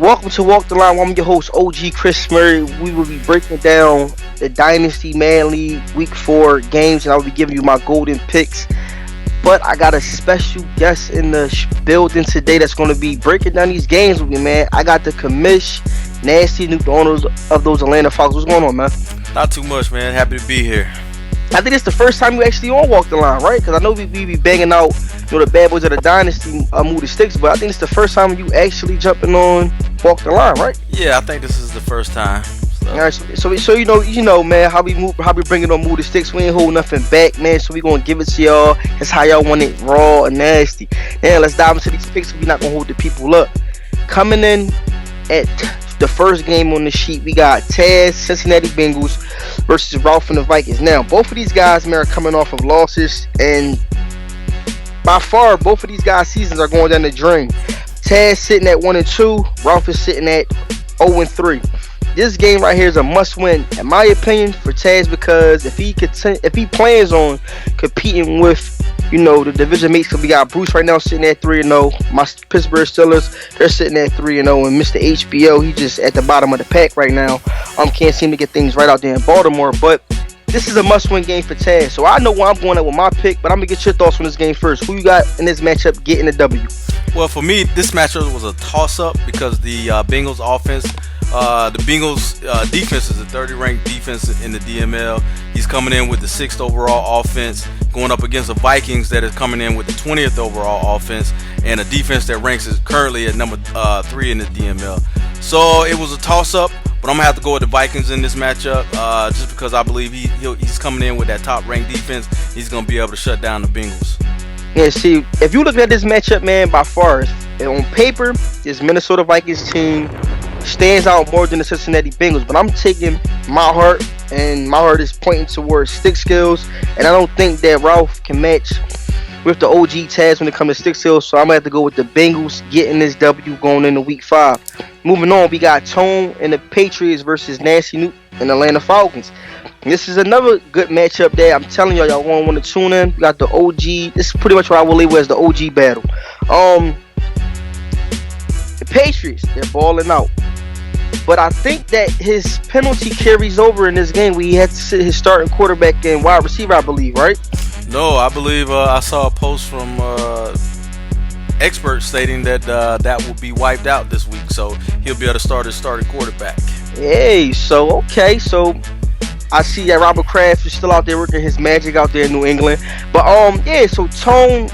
Welcome to Walk the Line. I'm your host, OG Chris Murray. We will be breaking down the Dynasty Man League Week 4 games, and I will be giving you my golden picks. But I got a special guest in the building today that's going to be breaking down these games with me, man. I got the commish, Nasty Nuke, the owners of those Atlanta Falcons. What's going on, man? Not too much, man. Happy to be here. I think it's the first time you actually on Walk the Line, right? Because I know we be banging out, the bad boys of the Dynasty, move the sticks, but I think it's the first time you actually jumping on Walk the Line, right? Yeah, I think this is the first time. All right, so you know, man, how we bringing on move the sticks. We ain't holding nothing back, man. So we gonna give it to y'all. That's how y'all want it, raw and nasty. Now let's dive into these picks. We not gonna hold the people up. Coming in at the first game on the sheet, we got Taz, Cincinnati Bengals versus Ralph and the Vikings. Now, both of these guys, man, are coming off of losses, and by far, both of these guys' seasons are going down the drain. Taz sitting at 1-2, Ralph is sitting at 0-3. This game right here is a must-win, in my opinion, for Taz, because if he plans on competing with, the division mates, because we got Bruce right now sitting at 3-0. My Pittsburgh Steelers, they're sitting at 3-0, and Mr. HBO, he just at the bottom of the pack right now. Can't seem to get things right out there in Baltimore, but this is a must-win game for Taz. So I know where I'm going at with my pick, but I'm gonna get your thoughts on this game first. Who you got in this matchup getting the W? Well, for me, this matchup was a toss-up because the Bengals offense. The Bengals defense is a 30th ranked defense in the DML. He's coming in with the 6th overall offense, going up against the Vikings that is coming in with the 20th overall offense, and a defense that ranks is currently at number 3 in the DML. So it was a toss-up, but I'm gonna have to go with the Vikings in this matchup, just because I believe he's coming in with that top-ranked defense. He's gonna be able to shut down the Bengals. Yeah, see, if you look at this matchup, man, by far, on paper, this Minnesota Vikings team stands out more than the Cincinnati Bengals, but I'm taking my heart, and my heart is pointing towards stick skills, and I don't think that Ralph can match with the OG Taz when it comes to stick skills, so I'm going to have to go with the Bengals getting this W going into Week 5. Moving on, we got Tone and the Patriots versus Nasty Nuke and Atlanta Falcons. This is another good matchup there. I'm telling y'all going to want to tune in. We got the OG. This is pretty much what I will label as the OG battle. The Patriots, they're balling out. But I think that his penalty carries over in this game where he had to sit his starting quarterback and wide receiver, I believe, right? No, I believe I saw a post from experts stating that that will be wiped out this week, so he'll be able to start his starting quarterback. Hey, so I see that Robert Kraft is still out there working his magic out there in New England. But so Tone,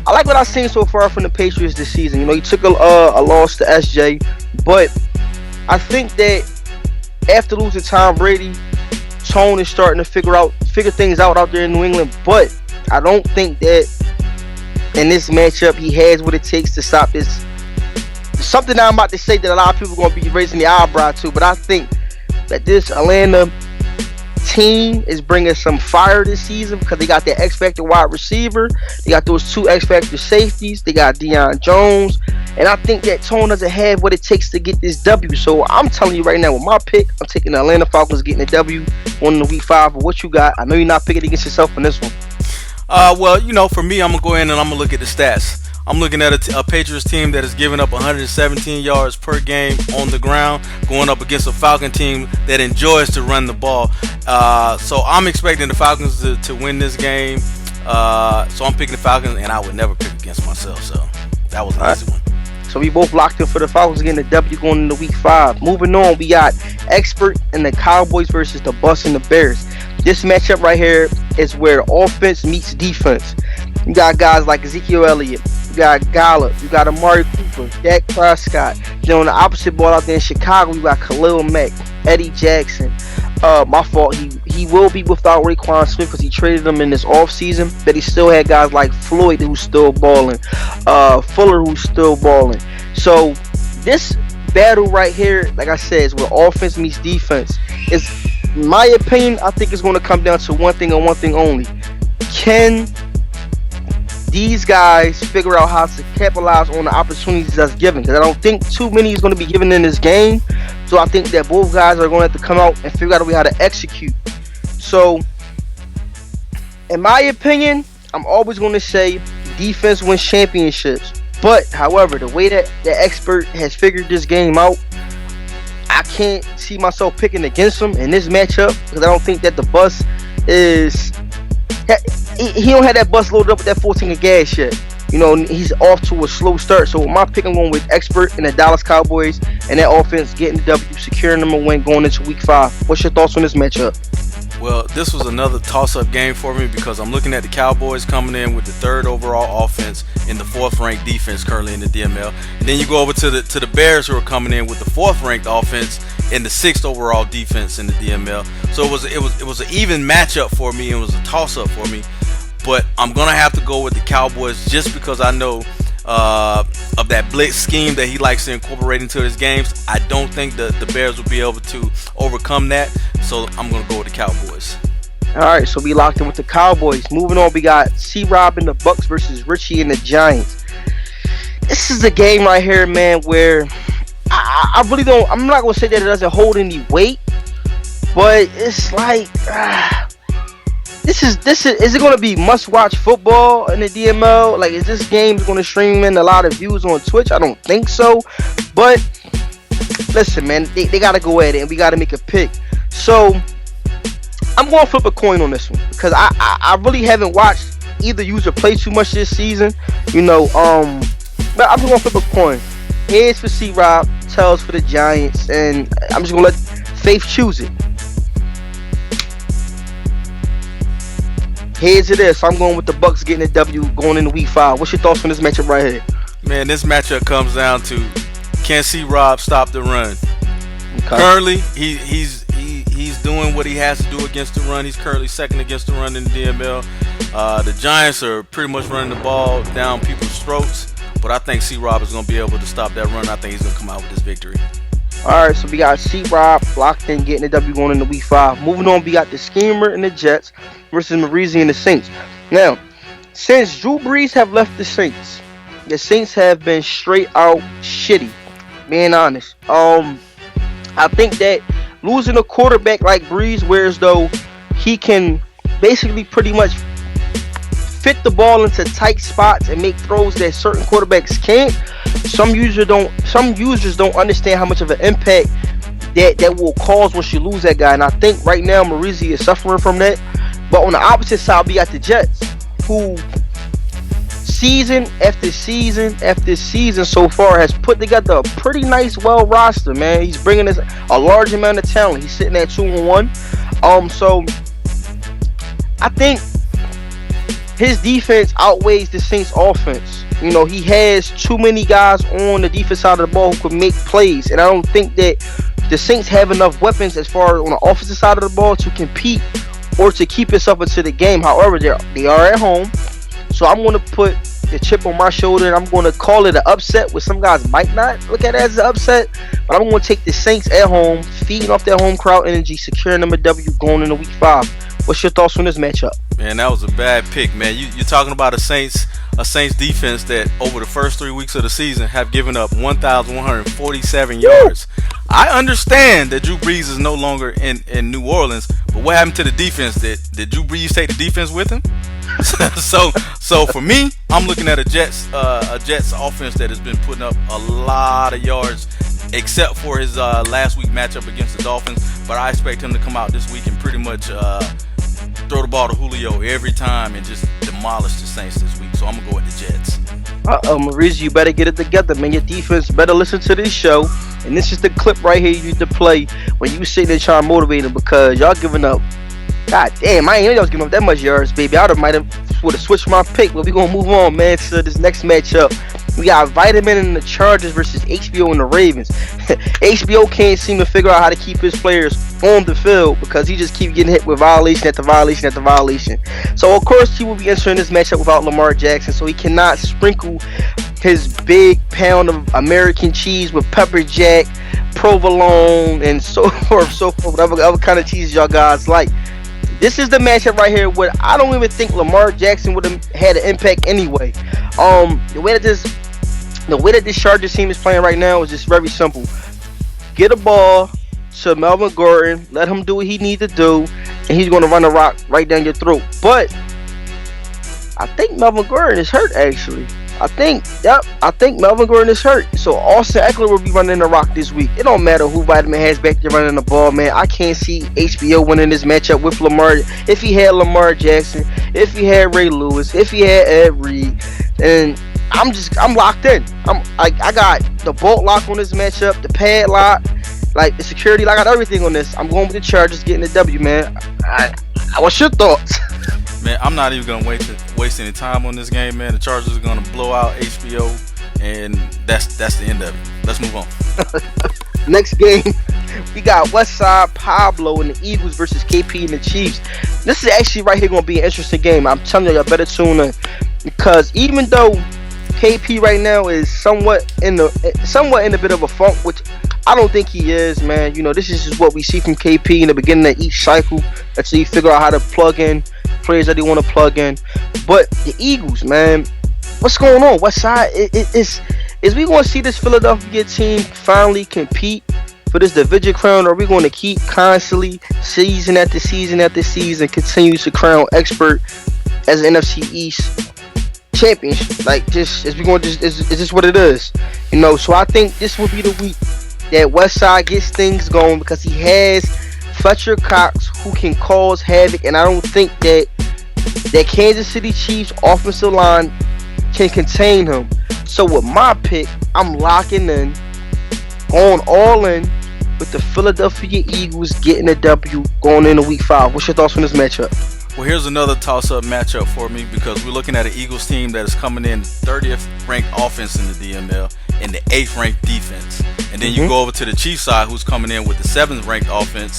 I like what I've seen so far from the Patriots this season. He took a loss to SJ, but I think that after losing Tom Brady, Tone is starting to figure things out there in New England. But I don't think that in this matchup he has what it takes to stop this. Something that I'm about to say that a lot of people are going to be raising the eyebrow to, but I think that this Atlanta team is bringing some fire this season because they got their X-Factor wide receiver. They got those 2 X-Factor safeties. They got Deion Jones. And I think that Tone doesn't have what it takes to get this W. So I'm telling you right now, with my pick, I'm taking the Atlanta Falcons getting a W on the Week 5. But what you got? I know you're not picking against yourself in this one. Well, for me, I'm going to go in and I'm going to look at the stats. I'm looking at a Patriots team that is giving up 117 yards per game on the ground, going up against a Falcon team that enjoys to run the ball. So I'm expecting the Falcons to win this game. So I'm picking the Falcons, and I would never pick against myself. So that was an easy one. So we both locked in for the Falcons getting the W going into Week 5. Moving on, we got Expert and the Cowboys versus the Bucs and the Bears. This matchup right here is where offense meets defense. You got guys like Ezekiel Elliott, you got Gallup, you got Amari Cooper, Dak Prescott. Then on the opposite ball out there in Chicago, you got Khalil Mack, Eddie Jackson. My fault, he will be without Raekwon Smith because he traded him in this offseason, but he still had guys like Floyd who's still balling, Fuller who's still balling. So this battle right here, like I said, is where offense meets defense. It's, in my opinion, I think it's going to come down to one thing and one thing only. Can these guys figure out how to capitalize on the opportunities that's given? Because I don't think too many is going to be given in this game. So I think that both guys are going to have to come out and figure out a way how to execute. So, in my opinion, I'm always going to say defense wins championships. But however, the way that the expert has figured this game out, I can't see myself picking against him in this matchup because I don't think that the bus is. He don't have that bus loaded up with that 14 of gas yet. You know, he's off to a slow start. So with my pick, I'm going with expert in the Dallas Cowboys and that offense getting the W, securing them a win going into Week 5. What's your thoughts on this matchup? Well, this was another toss-up game for me because I'm looking at the Cowboys coming in with the 3rd overall offense and the 4th-ranked defense currently in the DML. And then you go over to the Bears, who are coming in with the 4th-ranked offense and the 6th overall defense in the DML. So it was an even matchup for me. It was a toss-up for me. But I'm gonna have to go with the Cowboys just because I know of that blitz scheme that he likes to incorporate into his games. I don't think the Bears will be able to overcome that, so I'm going to go with the Cowboys. All right, so we locked in with the Cowboys. Moving on, we got C-Rob and the Bucks versus Richie and the Giants. This is a game right here, man, where I really don't. I'm not going to say that it doesn't hold any weight, but it's like this is it going to be must-watch football in the DML? Like, is this game going to stream in a lot of views on Twitch? I don't think so. But listen, man, they got to go at it, and we got to make a pick. So I'm going to flip a coin on this one because I really haven't watched either user play too much this season. You know, but I'm just going to flip a coin. Heads for C-Rob, tails for the Giants, and I'm just going to let Faith choose it. Heads it is. So I'm going with the Bucks getting a W going into Week 5. What's your thoughts on this matchup right here? Man, this matchup comes down to, can C-Rob stop the run? Okay. Currently, he's doing what he has to do against the run. He's currently 2nd against the run in the DML. The Giants are pretty much running the ball down people's throats, but I think C-Rob is going to be able to stop that run. I think he's going to come out with this victory. All right, so we got C-Rob locked in, getting a W going into Week 5. Moving on, we got the Schemer and the Jets versus Marizi and the Saints. Now, since Drew Brees have left the Saints have been straight out shitty, being honest. I think that losing a quarterback like Brees, whereas though he can basically pretty much fit the ball into tight spots and make throws that certain quarterbacks can't. Some users don't understand how much of an impact that will cause once you lose that guy. And I think right now Marizi is suffering from that. But on the opposite side, we got the Jets, who season after season after season so far has put together a pretty nice, well roster, man. He's bringing us a large amount of talent. He's sitting at 2-1. So I think his defense outweighs the Saints' offense. You know, he has too many guys on the defense side of the ball who could make plays, and I don't think that the Saints have enough weapons as far as on the offensive side of the ball to compete or to keep us up into the game. However, they are at home, so I'm going to put the chip on my shoulder and I'm going to call it an upset, which some guys might not look at it as an upset, but I'm going to take the Saints at home, feeding off their home crowd energy, securing them a W going into Week 5. What's your thoughts on this matchup? Man, that was a bad pick, man. You're talking about a Saints defense that over the first 3 weeks of the season have given up 1,147 yards. I understand that Drew Brees is no longer in New Orleans, but what happened to the defense? Did Drew Brees take the defense with him? So for me, I'm looking at a Jets offense that has been putting up a lot of yards, except for his last week matchup against the Dolphins. But I expect him to come out this week and pretty much throw the ball to Julio every time and just demolish the Saints this week. So I'm gonna go with the Jets. Marizi, you better get it together, man. Your defense better listen to this show. And this is the clip right here you need to play when you sitting there trying to motivate them, because y'all giving up. God damn, I ain't know y'all was giving up that much yards, baby. I would have switched my pick, but we gonna move on, man, to this next matchup. We got Vitamin and the Chargers versus HBO and the Ravens. HBO can't seem to figure out how to keep his players on the field because he just keeps getting hit with violation after violation after violation. So of course he will be entering this matchup without Lamar Jackson, so he cannot sprinkle his big pound of American cheese with pepper jack, provolone, and so forth, whatever other kind of cheese y'all guys like. This is the matchup right here where I don't even think Lamar Jackson would have had an impact anyway. The way that this Chargers team is playing right now is just very simple. Get a ball to Melvin Gordon, let him do what he needs to do, and he's going to run the rock right down your throat. But I think Melvin Gordon is hurt, actually. I think Melvin Gordon is hurt. So Austin Eckler will be running the rock this week. It don't matter who Vitamin has back there running the ball, man. I can't see HBO winning this matchup with Lamar. If he had Lamar Jackson, if he had Ray Lewis, if he had Ed Reed, and I'm locked in. I got the bolt lock on this matchup, the pad lock, like the security lock. I got everything on this. I'm going with the Chargers getting the W, man. What's your thoughts? Man, I'm not even gonna waste any time on this game, man. The Chargers are gonna blow out HBO, and that's the end of it. Let's move on. Next game, we got Westside Pablo and the Eagles versus KP and the Chiefs. This is actually right here gonna be an interesting game. I'm telling y'all better tune in, because even though KP right now is somewhat in a bit of a funk, which I don't think he is, man. You know, this is just what we see from KP in the beginning of each cycle until you figure out how to plug in players that they want to plug in. But the Eagles, man, what's going on? What side is we going to see this Philadelphia team finally compete for this division crown, or are we going to keep constantly season after season after season continue to crown expert as an NFC East championship? Like, just is this what it is? You know, so I think this will be the week that Westside gets things going, because he has Fletcher Cox who can cause havoc, and I don't think that Kansas City Chiefs offensive line can contain him. So with my pick, I'm locking in, going all in with the Philadelphia Eagles getting a W going into week 5. What's your thoughts on this matchup? Well, here's another toss-up matchup for me, because we're looking at an Eagles team that is coming in 30th ranked offense in the DML and the 8th ranked defense. And then you go over to the Chiefs side, who's coming in with the 7th ranked offense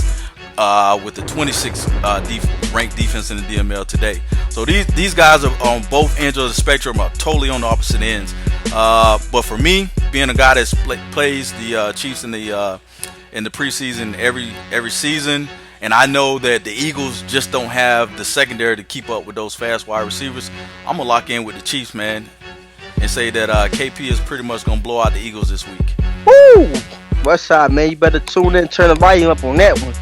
with the 26th ranked defense in the DML today. So these guys are on both ends of the spectrum, are totally on the opposite ends. But for me, being a guy that plays the Chiefs in the preseason every season, and I know that the Eagles just don't have the secondary to keep up with those fast wide receivers, I'm going to lock in with the Chiefs, man, and say that KP is pretty much going to blow out the Eagles this week. Woo! Westside, man, you better tune in and turn the volume up on that one.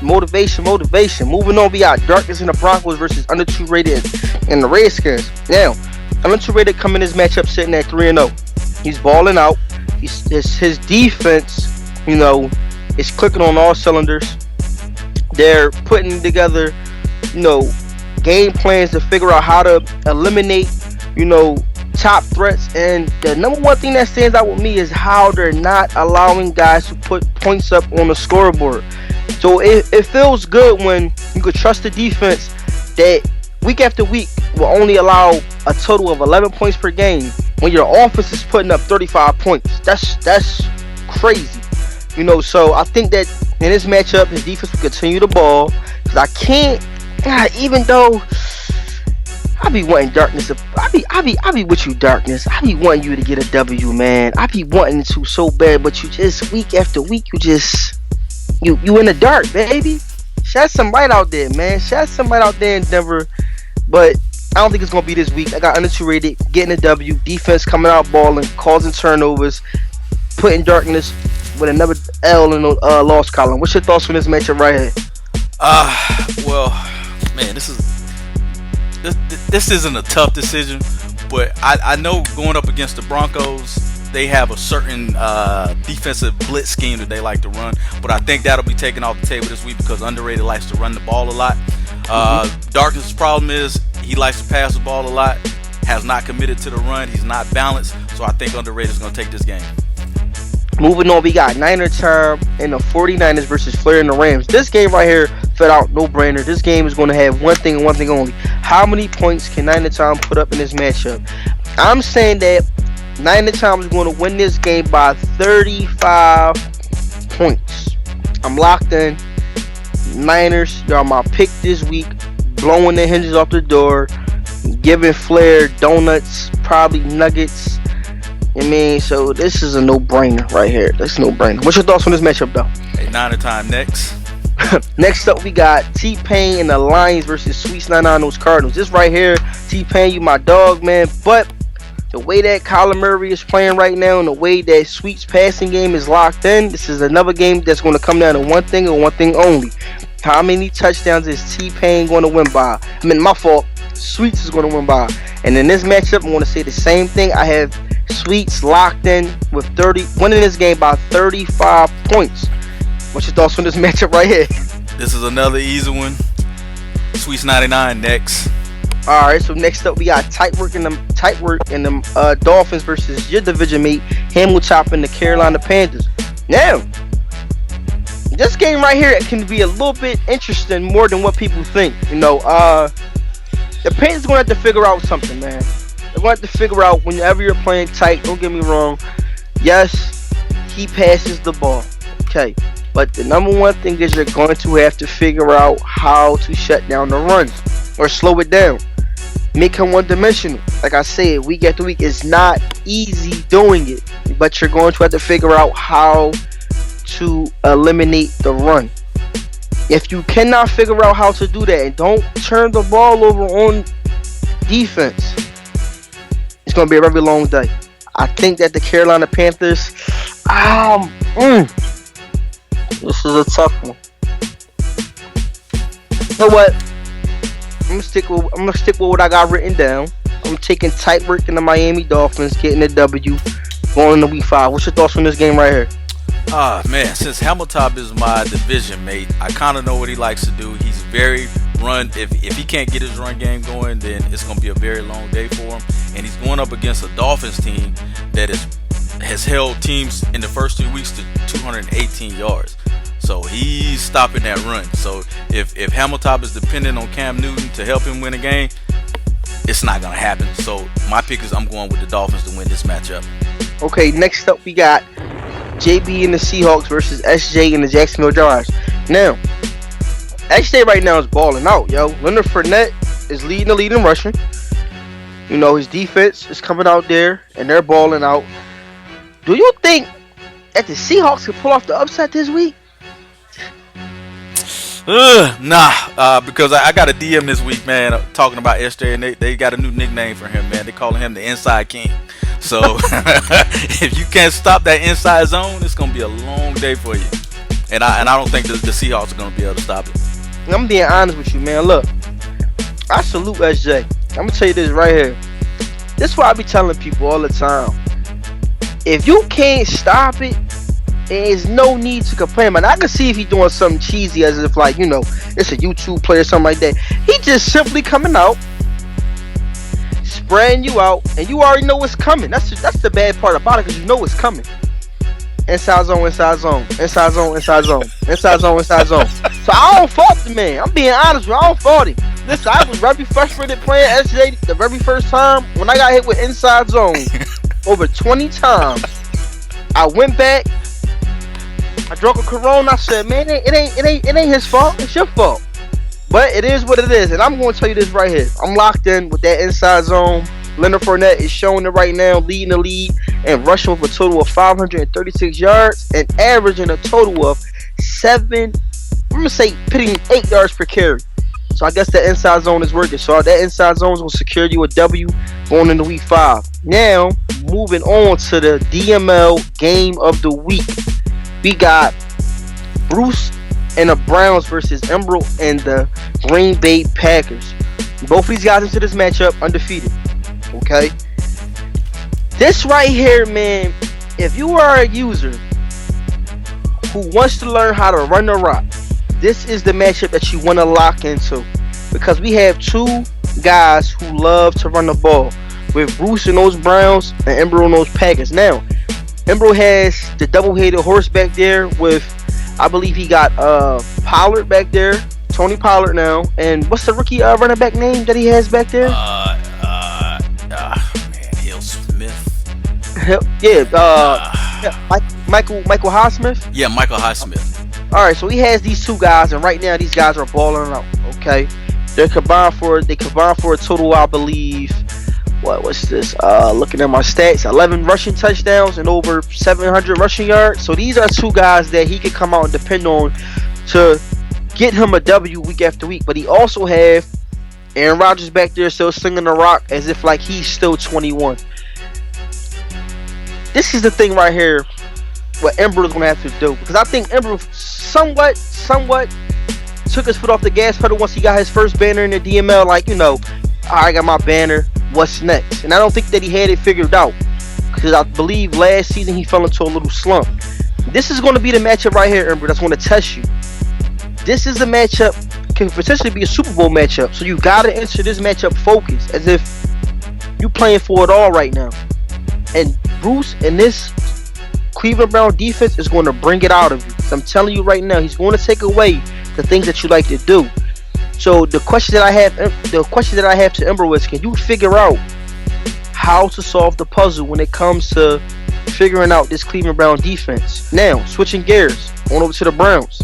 Motivation. Moving on, we got Darkness and the Broncos versus Under 2 Rated and the Redskins. Now, Under 2 Rated coming this matchup sitting at 3-0. He's balling out. His defense, you know, is clicking on all cylinders. They're putting together, you know, game plans to figure out how to eliminate, you know, top threats. And the number one thing that stands out with me is how they're not allowing guys to put points up on the scoreboard. So it feels good when you could trust the defense that week after week will only allow a total of 11 points per game when your offense is putting up 35 points. That's crazy. You know, so I think that in this matchup, his defense will continue the ball. Because I can't, even though I be wanting Darkness, I be with you, Darkness. I be wanting you to get a W, man. I be wanting to so bad, but you just week after week, you in the dark, baby. Shed some light out there, man. Shed some light out there in Denver. But I don't think it's gonna be this week. I got Under 2 Rated, getting a W. Defense coming out balling, causing turnovers, putting Darkness with another L in the loss column. What's your thoughts on this matchup right here? Well, man, this isn't a tough decision, but I know going up against the Broncos, they have a certain defensive blitz scheme that they like to run, but I think that'll be taken off the table this week because Underrated likes to run the ball a lot. Darkness' problem is he likes to pass the ball a lot, has not committed to the run, he's not balanced, so I think Underrated is going to take this game. Moving on, we got Niner time and the 49ers versus Flair and the Rams. This game right here, flat out, no-brainer. This game is going to have one thing and one thing only. How many points can Niner time put up in this matchup? I'm saying that Niner time is going to win this game by 35 points. I'm locked in. Niners, y'all my pick this week. Blowing the hinges off the door. Giving Flair donuts, probably nuggets. I mean, so this is a no-brainer right here. That's a no-brainer. What's your thoughts on this matchup, though? Hey, Niner time next. Next up, we got T-Pain and the Lions versus Sweets 99 those Cardinals. This right here, T-Pain, you my dog, man. But the way that Kyler Murray is playing right now and the way that Sweets' passing game is locked in, this is another game that's going to come down to one thing and one thing only. How many touchdowns is T-Pain going to win by? I mean, my fault. Sweets is going to win by. And in this matchup, I want to say the same thing. I have Sweets locked in with winning this game by 35 points. What's your thoughts on this matchup right here? This is another easy one. Sweets 99 next. All right, so next up we got tight work in them Dolphins versus your division mate Hamilton and the Carolina Panthers. Now, this game right here can be a little bit interesting more than what people think. You know, the Panthers gonna have to figure out something, man. They're gonna have to figure out whenever you're playing tight. Don't get me wrong. Yes, he passes the ball. Okay. But the number one thing is you're going to have to figure out how to shut down the run or slow it down. Make him one-dimensional. Like I said, week after week, it's not easy doing it. But you're going to have to figure out how to eliminate the run. If you cannot figure out how to do that and don't turn the ball over on defense, it's going to be a very long day. I think that the Carolina Panthers, this is a tough one. You know what? I'm gonna stick with what I got written down. I'm taking tight work in the Miami Dolphins, getting the W, going into week 5. What's your thoughts on this game right here? Man, since Hamilton is my division mate, I kind of know what he likes to do. He's very run. If he can't get his run game going, then it's gonna be a very long day for him. And he's going up against a Dolphins team that has held teams in the first 2 weeks to 218 yards. So he's stopping that run. So if Hamilton is dependent on Cam Newton to help him win a game, it's not going to happen. So my pick is I'm going with the Dolphins to win this matchup. Okay, next up we got JB and the Seahawks versus SJ and the Jacksonville Jaguars. Now, SJ right now is balling out, yo. Leonard Fournette is leading the lead in rushing. You know, his defense is coming out there, and they're balling out. Do you think that the Seahawks can pull off the upset this week? Because I got a DM this week, man, talking about SJ, and they got a new nickname for him, man. They calling him the Inside King. So if you can't stop that inside zone, it's gonna be a long day for you. And I don't think the Seahawks are gonna be able to stop it. I'm being honest with you, man. Look, I salute SJ. I'm gonna tell you this right here. This is why I be telling people all the time. If you can't stop it, there's no need to complain, man. I can see if he's doing something cheesy, as if like, you know, it's a YouTube player or something like that. He just simply coming out, spraying you out, and you already know what's coming. That's the bad part about it, because you know what's coming. Inside zone, inside zone, inside zone, inside zone, inside zone, inside zone. So I don't fault the man. I'm being honest with you. I don't fault him. Listen, I was very frustrated playing SJ the very first time when I got hit with inside zone over 20 times. I went back. I drank a Corona. I said, man, it ain't his fault. It's your fault. But it is what it is, and I'm going to tell you this right here. I'm locked in with that inside zone. Leonard Fournette is showing it right now, leading the lead and rushing with a total of 536 yards and averaging a total of 8 yards per carry. So I guess that inside zone is working. So that inside zone is going to secure you a W going into week 5. Now, moving on to the DML game of the week. We got Bruce and the Browns versus Emerald and the Green Bay Packers. Both of these guys into this matchup undefeated. Okay? This right here, man, if you are a user who wants to learn how to run the rock, this is the matchup that you want to lock into. Because we have two guys who love to run the ball, with Bruce and those Browns and Emerald and those Packers. Now, Emerald has the double-headed horse back there with, I believe he got Pollard back there, Tony Pollard now, and what's the rookie running back name that he has back there? Man, Hill Smith. Michael Highsmith. Yeah, Michael Highsmith. All right, so he has these two guys, and right now these guys are balling out. Okay, they combined for a total, I believe. What's this? Looking at my stats, 11 rushing touchdowns and over 700 rushing yards. So these are two guys that he could come out and depend on to get him a W week after week. But he also have Aaron Rodgers back there still slinging the rock as if like he's still 21. This is the thing right here, what Ember is going to have to do. Because I think Ember somewhat took his foot off the gas pedal once he got his first banner in the DML. Like, you know, I got my banner. What's next? And I don't think that he had it figured out, because I believe last season he fell into a little slump. This is going to be the matchup right here, Ember, that's going to test you. This is a matchup, can potentially be a Super Bowl matchup. So you got to enter this matchup focused, as if you playing for it all right now. And Bruce and this Cleveland Brown defense is going to bring it out of you. So I'm telling you right now, he's going to take away the things that you like to do. So the question that I have to Ember was, can you figure out how to solve the puzzle when it comes to figuring out this Cleveland Brown defense? Now, switching gears, on over to the Browns.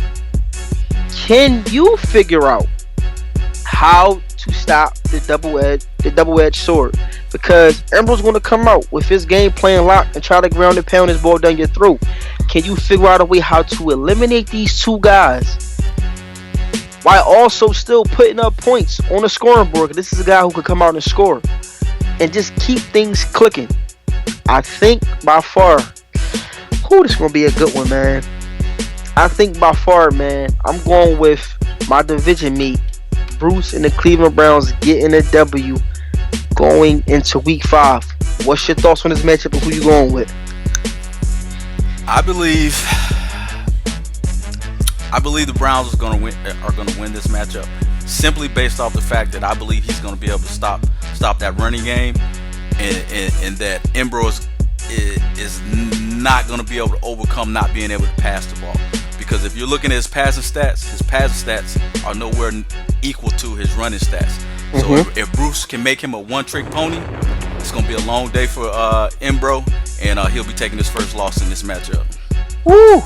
Can you figure out how to stop the double-edged sword? Because Ember's going to come out with his game plan locked and try to ground and pound his ball down your throat. Can you figure out a way how to eliminate these two guys while also still putting up points on the scoring board? This is a guy who could come out and score and just keep things clicking. I think by far, this is going to be a good one, man. I think by far, man, I'm going with my division mate, Bruce and the Cleveland Browns, getting a W going into week 5. What's your thoughts on this matchup and who you going with? I believe the Browns are going to win this matchup, simply based off the fact that I believe he's going to be able to stop that running game, and that Ambrose is not going to be able to overcome not being able to pass the ball. Because if you're looking at his passing stats are nowhere equal to his running stats. So if Bruce can make him a one-trick pony, it's going to be a long day for Embro, and he'll be taking his first loss in this matchup. Woo!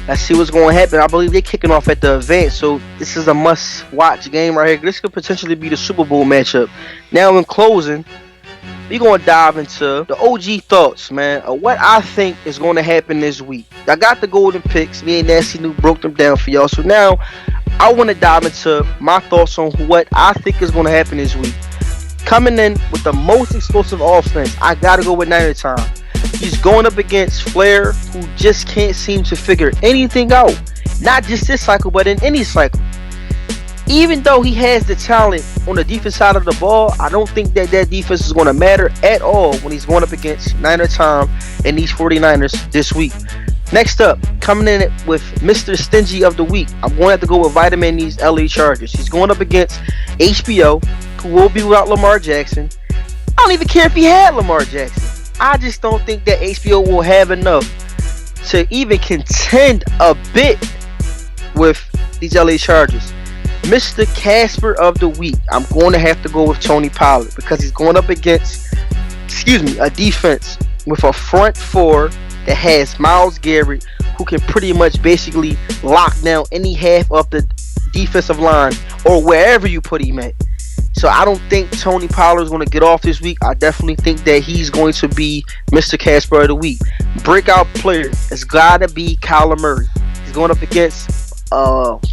Let's see what's going to happen. I believe they're kicking off at the event, so this is a must-watch game right here. This could potentially be the Super Bowl matchup. Now, in closing, we're going to dive into the OG thoughts, man, of what I think is going to happen this week. I got the golden picks. Me and Nasty New broke them down for y'all. So now I want to dive into my thoughts on what I think is going to happen this week. Coming in with the most explosive offense, I got to go with Niner Time. He's going up against Flair, who just can't seem to figure anything out. Not just this cycle, but in any cycle. Even though he has the talent on the defense side of the ball, I don't think that defense is going to matter at all when he's going up against Niner Time and these 49ers this week. Next up, coming in with Mr. Stingy of the Week, I'm going to have to go with Vitamin D's LA Chargers. He's going up against HBO, who will be without Lamar Jackson. I don't even care if he had Lamar Jackson. I just don't think that HBO will have enough to even contend a bit with these LA Chargers. Mr. Casper of the Week, I'm going to have to go with Tony Pollard, because he's going up against, a defense with a front four that has Myles Garrett, who can pretty much basically lock down any half of the defensive line or wherever you put him at. So I don't think Tony Pollard is going to get off this week. I definitely think that he's going to be Mr. Casper of the Week. Breakout player has got to be Kyler Murray. He's going up against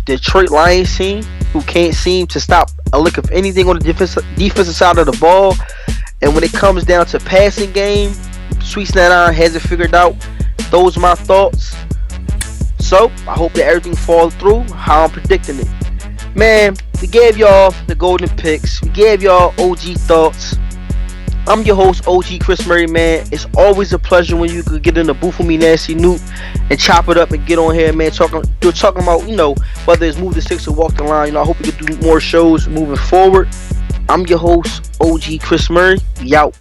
Detroit Lions team, who can't seem to stop a lick of anything on the defensive side of the ball. And when it comes down to passing game, Sweet Snan hasn't figured out. Those are my thoughts. So I hope that everything falls through how I'm predicting it. Man, we gave y'all the golden picks. We gave y'all OG thoughts. I'm your host, OG Chris Murray, man. It's always a pleasure when you could get in the booth with me, Nasty Newt, and chop it up and get on here, man. Talking about, whether it's Move the Six or Walk the Line. I hope we could do more shows moving forward. I'm your host, OG Chris Murray. We out.